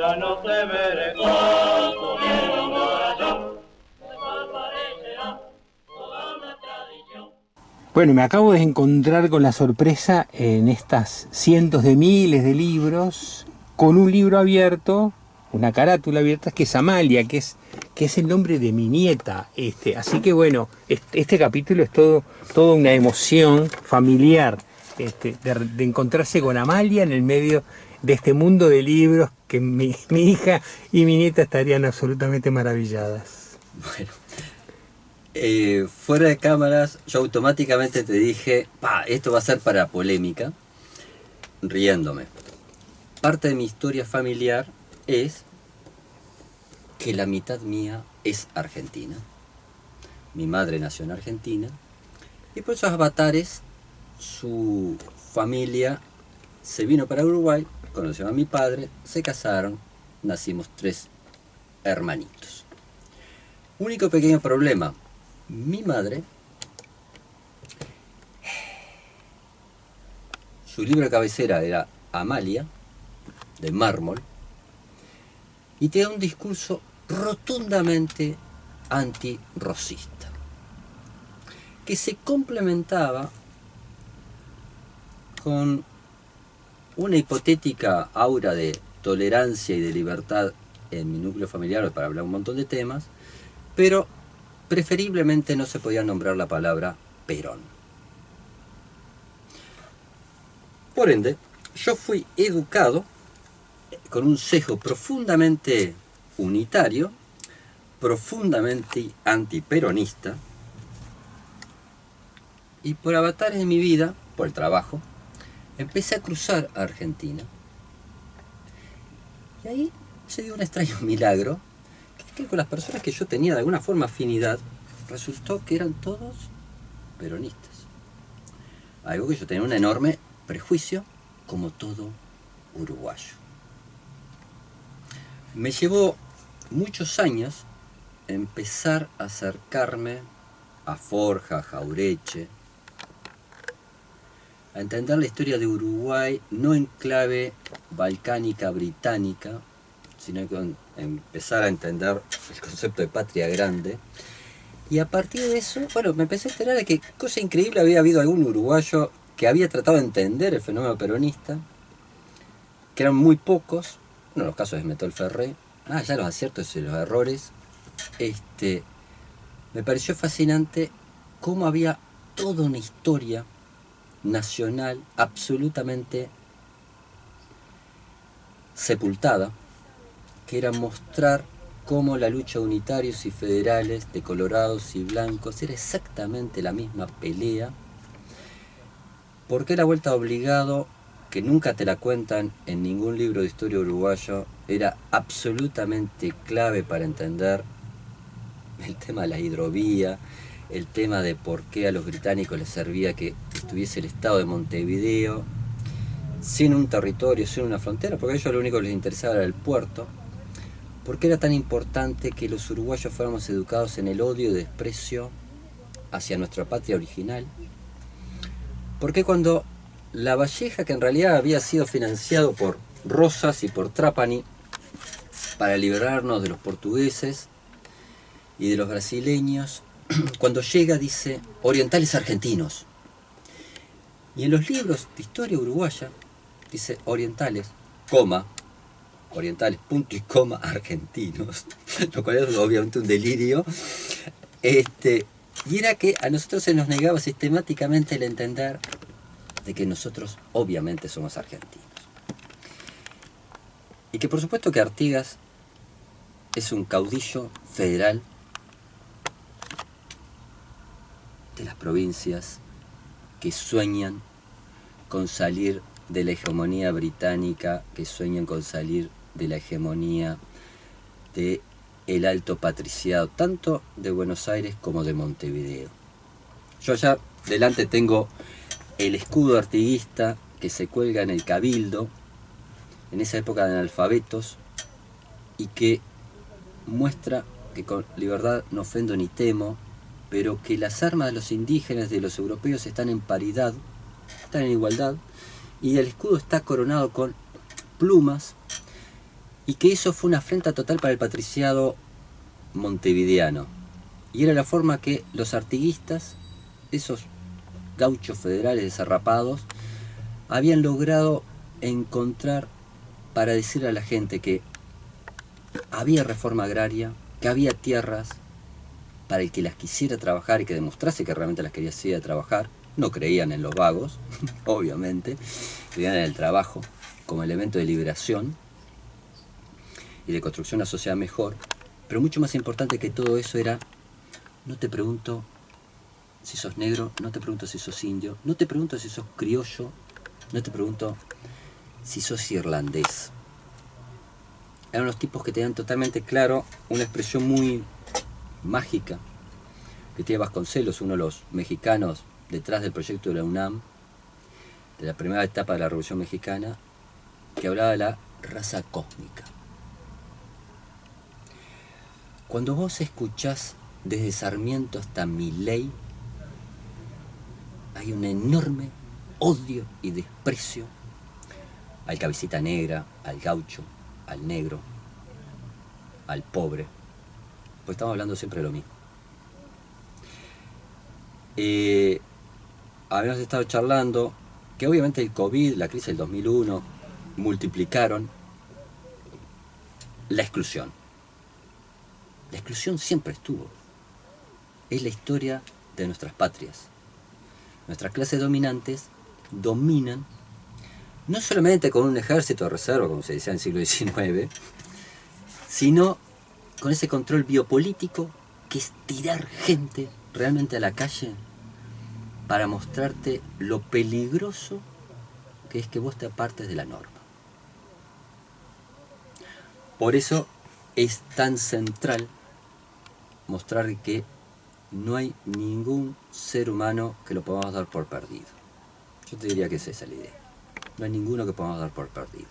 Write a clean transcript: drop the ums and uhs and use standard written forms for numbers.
ya no te veré con tu viejo corazón, desaparecerá toda una tradición. Bueno, me acabo de encontrar con la sorpresa en estas cientos de miles de libros, con un libro abierto, una carátula abierta, que es Amalia, que es el nombre de mi nieta. Así que bueno, este capítulo es todo una emoción familiar, de encontrarse con Amalia en el medio de este mundo de libros que mi hija y mi nieta estarían absolutamente maravilladas. Bueno, fuera de cámaras, yo automáticamente te dije, esto va a ser para polémica, riéndome. Parte de mi historia familiar es que la mitad mía es argentina. Mi madre nació en Argentina y por esos avatares su familia se vino para Uruguay, conoció a mi padre, se casaron, nacimos 3 hermanitos. Único pequeño problema, mi madre, su libro de cabecera era Amalia, de mármol, y tenía un discurso rotundamente antirracista, que se complementaba con una hipotética aura de tolerancia y de libertad en mi núcleo familiar para hablar un montón de temas, pero preferiblemente no se podía nombrar la palabra Perón. Por ende, yo fui educado con un sesgo profundamente unitario, profundamente antiperonista, y por avatares de mi vida, por el trabajo, empecé a cruzar a Argentina. Y ahí se dio un extraño milagro, que es que con las personas que yo tenía de alguna forma afinidad, resultó que eran todos peronistas. Algo que yo tenía un enorme prejuicio, como todo uruguayo. Me llevó muchos años empezar a acercarme a Forja, a Jaureche, a entender la historia de Uruguay no en clave balcánica, británica, sino que empezar a entender el concepto de patria grande. Y a partir de eso, bueno, me empecé a enterar de que, cosa increíble, había habido algún uruguayo que había tratado de entender el fenómeno peronista, que eran muy pocos, uno de los casos es Metol Ferré, ya los aciertos y los errores. Me pareció fascinante cómo había toda una historia nacional absolutamente sepultada, que era mostrar cómo la lucha de unitarios y federales, de colorados y blancos, era exactamente la misma pelea. ¿Por qué la vuelta obligado, que nunca te la cuentan en ningún libro de historia uruguayo, era absolutamente clave para entender el tema de la hidrovía, el tema de por qué a los británicos les servía que estuviese el estado de Montevideo, sin un territorio, sin una frontera, porque a ellos lo único que les interesaba era el puerto? ¿Por qué era tan importante que los uruguayos fuéramos educados en el odio y desprecio hacia nuestra patria original? ¿Por qué cuando La Valleja, que en realidad había sido financiado por Rosas y por Trapani para liberarnos de los portugueses y de los brasileños, cuando llega dice orientales argentinos? Y en los libros de historia uruguaya dice orientales, orientales, punto y coma, argentinos, lo cual es obviamente un delirio. Y era que a nosotros se nos negaba sistemáticamente el entender de que nosotros obviamente somos argentinos. Y que por supuesto que Artigas es un caudillo federal de las provincias que sueñan con salir de la hegemonía británica, que sueñan con salir de la hegemonía del alto patriciado, tanto de Buenos Aires como de Montevideo. Yo allá delante tengo el escudo artiguista que se cuelga en el Cabildo, en esa época de analfabetos, y que muestra que con libertad no ofendo ni temo, pero que las armas de los indígenas y de los europeos están en paridad, están en igualdad, y el escudo está coronado con plumas, y que eso fue una afrenta total para el patriciado montevideano. Y era la forma que los artiguistas, esos gauchos federales desarrapados, habían logrado encontrar para decirle a la gente que había reforma agraria, que había tierras para el que las quisiera trabajar y que demostrase que realmente las quería trabajar. No creían en los vagos, obviamente, creían en el trabajo como elemento de liberación y de construcción de una sociedad mejor, pero mucho más importante que todo eso era: no te pregunto si sos negro, no te pregunto si sos indio, no te pregunto si sos criollo, no te pregunto si sos irlandés. Eran unos tipos que tenían totalmente claro una expresión muy mágica que tiene Vasconcelos, uno de los mexicanos detrás del proyecto de la UNAM, de la primera etapa de la Revolución Mexicana, que hablaba de la raza cósmica. Cuando vos escuchás desde Sarmiento hasta Milei, hay un enorme odio y desprecio al cabecita negra, al gaucho, al negro, al pobre, pues estamos hablando siempre de lo mismo. Habíamos estado charlando que obviamente el COVID, la crisis del 2001, multiplicaron la exclusión. La exclusión siempre estuvo. Es la historia de nuestras patrias. Nuestras clases dominantes dominan no solamente con un ejército de reserva, como se decía en el siglo XIX, sino con ese control biopolítico que es tirar gente realmente a la calle para mostrarte lo peligroso que es que vos te apartes de la norma. Por eso es tan central mostrar que no hay ningún ser humano que lo podamos dar por perdido. Yo te diría que es esa la idea. No hay ninguno que podamos dar por perdido.